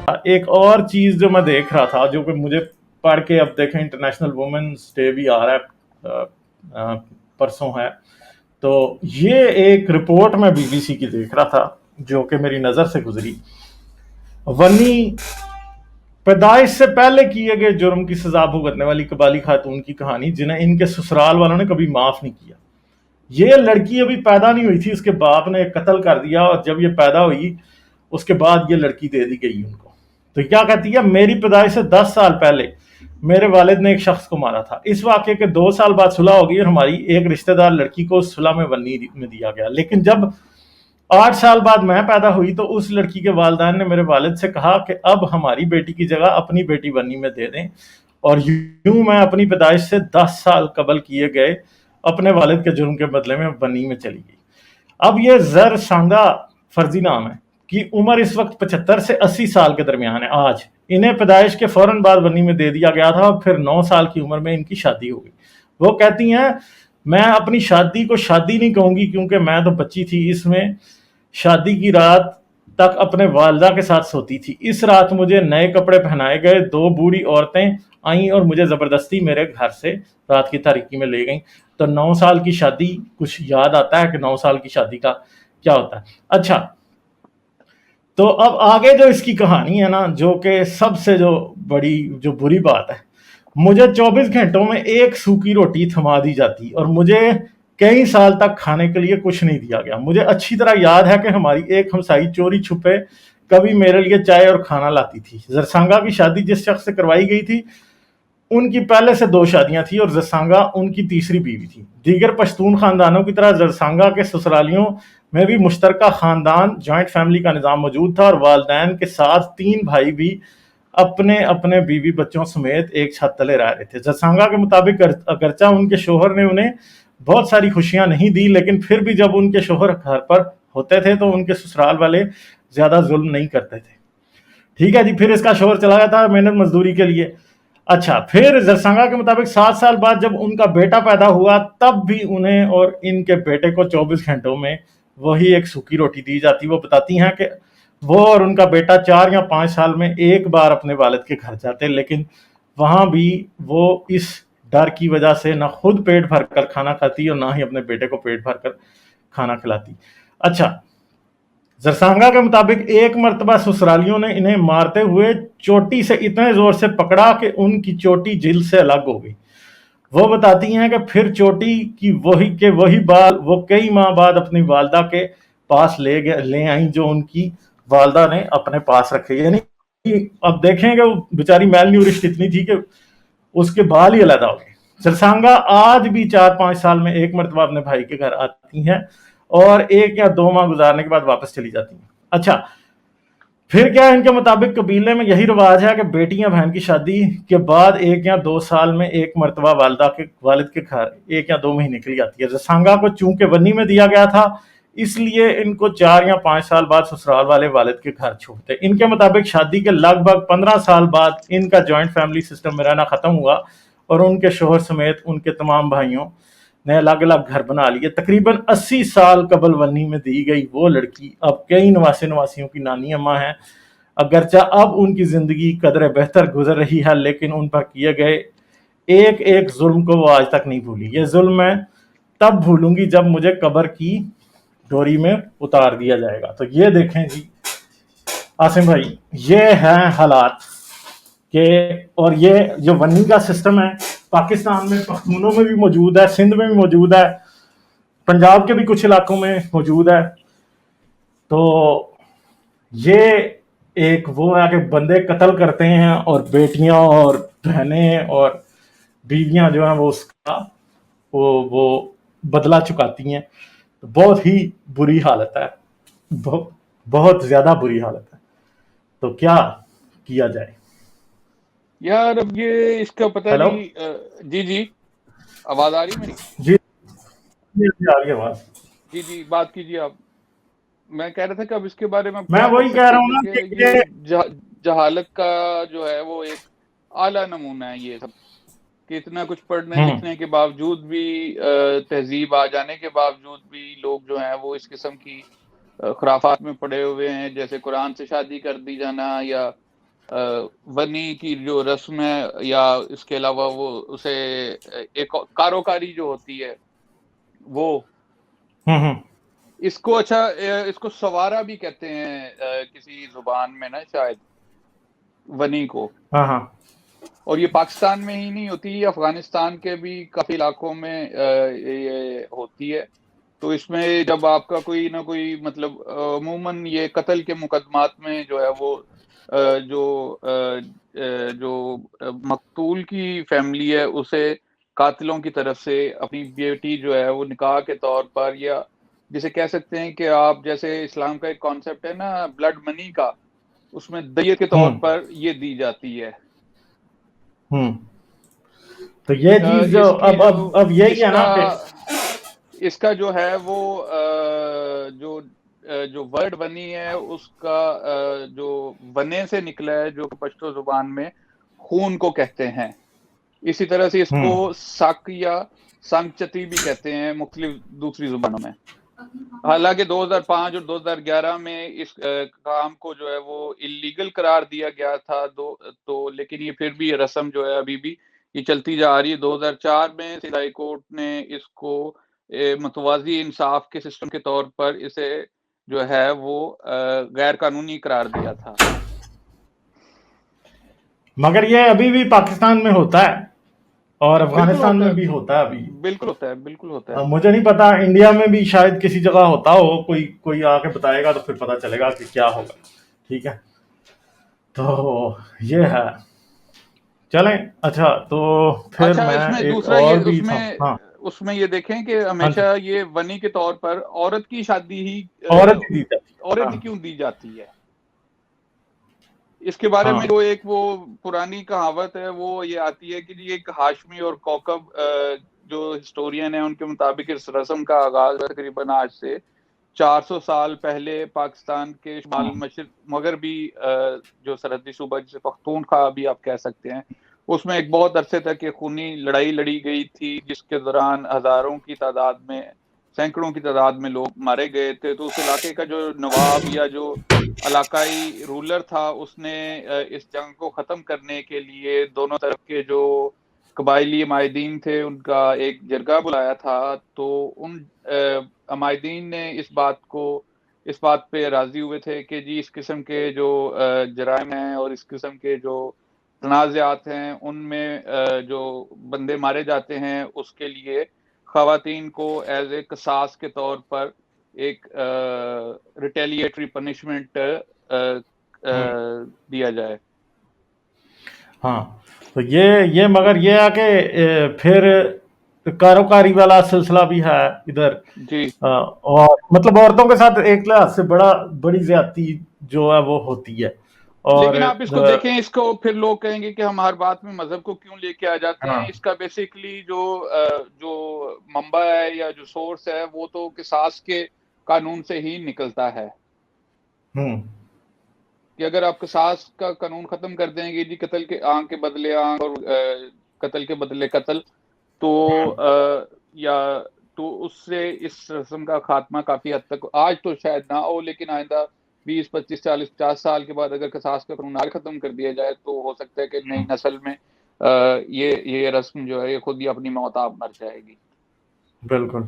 ایک اور چیز جو میں دیکھ رہا تھا، جو کہ مجھے پڑھ کے، اب دیکھیں انٹرنیشنل وومنس ڈے بھی آ رہا ہے، پرسوں ہے، تو یہ ایک رپورٹ میں بی بی سی کی دیکھ رہا تھا جو کہ میری نظر سے گزری. ونی پیدائش سے پہلے کیے گئے جرم کی سزا بھگتنے والی قبائلی خاتون کی کہانی، جنہیں ان کے سسرال والوں نے کبھی معاف نہیں کیا. یہ لڑکی ابھی پیدا نہیں ہوئی تھی، اس کے باپ نے قتل کر دیا، اور جب یہ پیدا ہوئی اس کے بعد یہ لڑکی دے دی گئی ان کو. تو کیا کہتی ہے، میری پیدائش سے 10 سال پہلے میرے والد نے ایک شخص کو مارا تھا. اس واقعے کے 2 سال بعد صلح ہو گئی اور ہماری ایک رشتہ دار لڑکی کو صلح میں ونی میں دیا گیا. لیکن جب 8 سال بعد میں پیدا ہوئی تو اس لڑکی کے والدین نے میرے والد سے کہا کہ اب ہماری بیٹی کی جگہ اپنی بیٹی ونی میں دے دیں، اور یوں میں اپنی پیدائش سے 10 سال قبل کیے گئے اپنے والد کے جرم کے بدلے میں ونی میں چلی گئی. اب یہ زر سانگا فرضی نام ہے کی عمر اس وقت 75 سے 80 سال کے درمیان ہے. آج انہیں پیدائش کے فوراً بعد ونی میں دے دیا گیا تھا، اور پھر 9 سال کی عمر میں ان کی شادی ہو گئی. وہ کہتی ہیں میں اپنی شادی کو شادی نہیں کہوں گی کیونکہ میں تو بچی تھی، اس میں شادی کی رات تک اپنے والدہ کے ساتھ سوتی تھی. اس رات مجھے نئے کپڑے پہنائے گئے، 2 بوڑھی عورتیں آئیں اور مجھے زبردستی میرے گھر سے رات کی تاریکی میں لے گئیں. تو 9 سال کی شادی، کچھ یاد آتا ہے کہ 9 سال کی شادی کا کیا ہوتا ہے؟ اچھا، تو اب آگے جو اس کی کہانی ہے نا، جو کہ سب سے جو بری بات ہے، مجھے 24 گھنٹوں میں ایک سوکھی روٹی تھما دی جاتی اور مجھے کئی سال تک کھانے کے لیے کچھ نہیں دیا گیا. مجھے اچھی طرح یاد ہے کہ ہماری ایک ہمسائی چوری چھپے کبھی میرے لیے چائے اور کھانا لاتی تھی. زرسانگا کی شادی جس شخص سے کروائی گئی تھی، ان کی پہلے سے 2 شادیاں تھیں اور زرسانگا ان کی تیسری بیوی تھی. دیگر پشتون خاندانوں کی طرح زرسانگا کے سسرالیوں میں بھی مشترکہ خاندان جوائنٹ فیملی کا نظام موجود تھا، اور والدین کے ساتھ 3 بھائی بھی اپنے بیوی بچوں سمیت ایک چھت تلے رہ رہے تھے. زرسانگا کے مطابق اگرچہ ان کے شوہر نے انہیں بہت ساری خوشیاں نہیں دی، لیکن پھر بھی جب ان کے شوہر گھر پر ہوتے تھے تو ان کے سسرال والے زیادہ ظلم نہیں کرتے تھے. ٹھیک ہے جی. پھر اس کا شوہر چلا گیا تھا محنت مزدوری کے لیے. اچھا، پھر زرسانگا کے مطابق 7 سال بعد جب ان کا بیٹا پیدا ہوا، تب بھی انہیں اور ان کے بیٹے کو 24 گھنٹوں میں وہی ایک سوکھی روٹی دی جاتی. وہ بتاتی ہیں کہ وہ اور ان کا بیٹا 4 یا 5 سال میں ایک بار اپنے والد کے گھر جاتے، لیکن وہاں بھی وہ اس ڈر کی وجہ سے نہ خود پیٹ بھر کر کھانا کھاتی اور نہ ہی اپنے بیٹے کو پیٹ بھر کر کھانا کھلاتی. اچھا، زرسانگا کے مطابق ایک مرتبہ سسرالیوں نے انہیں مارتے ہوئے چوٹی سے اتنے زور سے پکڑا کہ ان کی چوٹی جلد سے الگ ہو گئی. وہ بتاتی ہیں کہ پھر چوٹی کی وہی بال وہ کئی ماہ بعد اپنی والدہ کے پاس لے آئیں، جو ان کی والدہ نے اپنے پاس رکھے. یعنی اب دیکھیں کہ وہ بیچاری میل نیورشڈ اتنی تھی کہ اس کے بال ہی علیحدہ ہو گئے. زرسانگا آج بھی 4-5 سال میں ایک مرتبہ اپنے بھائی کے گھر آتی ہیں اور 1 یا 2 ماہ گزارنے کے بعد واپس چلی جاتی ہیں. اچھا، پھر کیا ان کے مطابق قبیلے میں یہی رواج ہے کہ بیٹیاں بہن کی شادی کے بعد 1 یا 2 سال میں ایک مرتبہ والد کے گھر 1 یا 2 مہینے کے لیے آتی ہے. زرسانگا کو چونکہ ونی میں دیا گیا تھا، اس لیے ان کو 4 یا 5 سال بعد سسرال والے والد کے گھر چھوڑتے. ان کے مطابق شادی کے لگ بھگ 15 سال بعد ان کا جوائنٹ فیملی سسٹم میں رہنا ختم ہوا اور ان کے شوہر سمیت ان کے تمام بھائیوں نے الگ الگ گھر بنا لیے. تقریباً 80 سال قبل ونی میں دی گئی وہ لڑکی اب کئی نواسیوں کی نانی اماں ہیں. اگرچہ اب ان کی زندگی قدر بہتر گزر رہی ہے، لیکن ان پر کیے گئے ایک ظلم کو وہ آج تک نہیں بھولی. یہ ظلم میں تب بھولوں گی جب مجھے قبر کی ڈوری میں اتار دیا جائے گا. تو یہ دیکھیں جی عاصم بھائی، یہ ہیں حالات کہ، اور یہ جو ونی کا سسٹم ہے پاکستان میں پختونوں میں بھی موجود ہے، سندھ میں بھی موجود ہے، پنجاب کے بھی کچھ علاقوں میں موجود ہے. تو یہ ایک وہ ہے کہ بندے قتل کرتے ہیں اور بیٹیاں اور بہنیں اور بیویاں جو ہیں وہ اس کا وہ بدلہ چکاتی ہیں. بہت ہی بری حالت ہے، بہت زیادہ بری حالت ہے. تو کیا کیا جائے یار؟ اب یہ اس کا پتہ ہیلو نہیں. جی آواز آ رہی میری؟ جی آ رہی ہے آواز. جی بات کیجیے آپ. میں کہہ رہا تھا کہ اب اس کے بارے میں میں کیا کر وہی کہہ سکتے رہا ہیں، ہوں نا کیونکہ کہ یہ جہالت کا جو ہے وہ ایک اعلیٰ نمونہ ہے یہ سب، کہ اتنا کچھ پڑھنے لکھنے کے باوجود بھی، تہذیب آ جانے کے باوجود بھی لوگ جو ہیں وہ اس قسم کی خرافات میں پڑے ہوئے ہیں، جیسے قرآن سے شادی کر دی جانا، یا ونی کی جو رسم ہے یا اس کے علاوہ وہ اسے ایک کاروکاری جو ہوتی ہے وہ اس کو اچھا اس کو سوارا بھی کہتے ہیں کسی زبان میں نا شاید ونی کو. ہاں اور یہ پاکستان میں ہی نہیں ہوتی, افغانستان کے بھی کافی علاقوں میں یہ ہوتی ہے. تو اس میں جب آپ کا کوئی نہ کوئی مطلب عموماً یہ قتل کے مقدمات میں جو ہے وہ جو مقتول کی فیملی ہے اسے قاتلوں کی طرف سے اپنی بیٹی جو ہے وہ نکاح کے طور پر, یا جسے کہہ سکتے ہیں کہ آپ جیسے اسلام کا ایک کانسیپٹ ہے نا بلڈ منی کا, اس میں دیت کے طور پر یہ دی جاتی ہے. تو یہ چیز جو اس کی اب یہی ہے نا کہ اس کا جو ہے وہ جو ورڈ ونی ہے اس کا جو ونے سے نکلا ہے جو پشتو زبان میں خون کو کہتے ہیں. اسی طرح سے اس کو سک یا سنگچتی بھی کہتے ہیں مختلف دوسری زبانوں میں. حالانکہ 2005 اور 2011 میں اس کام کو جو ہے وہ اللیگل قرار دیا گیا تھا تو لیکن یہ پھر بھی یہ رسم جو ہے ابھی بھی یہ چلتی جا رہی ہے. 2004 میں ہائی کورٹ نے اس کو متوازی انصاف کے سسٹم کے طور پر اسے جو ہے وہ غیر قانونی قرار دیا تھا. مگر یہ ابھی بھی پاکستان میں ہوتا ہے اور بالکل افغانستان ہوتا میں ہے, بھی ہوتا ہے ابھی. بالکل ہوتا ہے, بالکل ہوتا ہے. مجھے نہیں پتا, انڈیا میں بھی شاید کسی جگہ ہوتا ہو, کوئی آ کے بتائے گا تو پھر پتا چلے گا کہ کیا ہوگا. ٹھیک ہے, تو یہ ہے. چلیں اچھا, تو پھر اچھا میں اس میں ایک دوسرا اور یہ بھی تھا. ہاں اس میں یہ دیکھیں کہ ہاں جی, ہمیشہ یہ ونی کے طور پر عورت کی شادی ہی عورت ہی دی جاتی ہے. عورت ہاں ہی کیوں دی جاتی ہے. اس کے بارے ہاں میں جو ایک وہ پرانی کہاوت ہے وہ یہ آتی ہے کہ جی ایک ہاشمی اور کوکب جو ہسٹورین ہیں ان کے مطابق اس رسم کا آغاز تقریباً آج سے 400 سال پہلے پاکستان کے شمال مشرق مغربی جو سرحدی صوبہ جسے پختونخوا بھی آپ کہہ سکتے ہیں, اس میں ایک بہت عرصے تک ایک خونی لڑائی لڑی گئی تھی جس کے دوران ہزاروں کی تعداد میں, سینکڑوں کی تعداد میں لوگ مارے گئے تھے. تو اس علاقے کا جو نواب یا جو علاقائی رولر تھا اس نے اس جنگ کو ختم کرنے کے لیے دونوں طرف کے جو قبائلی عمائدین تھے ان کا ایک جرگہ بلایا تھا. تو ان عمائدین نے اس بات پہ راضی ہوئے تھے کہ جی اس قسم کے جو جرائم ہیں اور اس قسم کے جو تنازعات ہیں ان میں جو بندے مارے جاتے ہیں اس کے لیے خواتین کو ایز اے قصاص کے طور پر ایک ریٹیلیٹری پنشمنٹ دیا جائے. ہاں, تو یہ مگر یہ ہے کہ پھر کاروکاری والا سلسلہ بھی ہے ادھر. جی اور مطلب عورتوں کے ساتھ ایک لحاظ سے بڑی زیادتی جو ہے وہ ہوتی ہے. اور لیکن آپ اس کو دیکھیں, اس کو پھر لوگ کہیں گے کہ ہم ہر بات میں مذہب کو کیوں لے کے آ جاتے ہاں ہیں. اس کا بیسیکلی جو منبع ہے یا جو سورس ہے وہ تو قصاص کے قانون سے ہی نکلتا ہے کہ اگر آپ قصاص کا قانون ختم کر دیں گے جی قتل کے آنکھ کے بدلے آنکھ اور قتل کے بدلے قتل, تو اس سے اس رسم کا خاتمہ کافی حد تک آج تو شاید نہ ہو, لیکن آئندہ 20 25 40 50 سال کے بعد اگر قصاص کا قانون ختم کر دیا جائے تو ہو سکتا ہے کہ نئی نسل میں یہ رسم جو ہے یہ خود ہی اپنی موت آپ مر جائے گی. بالکل.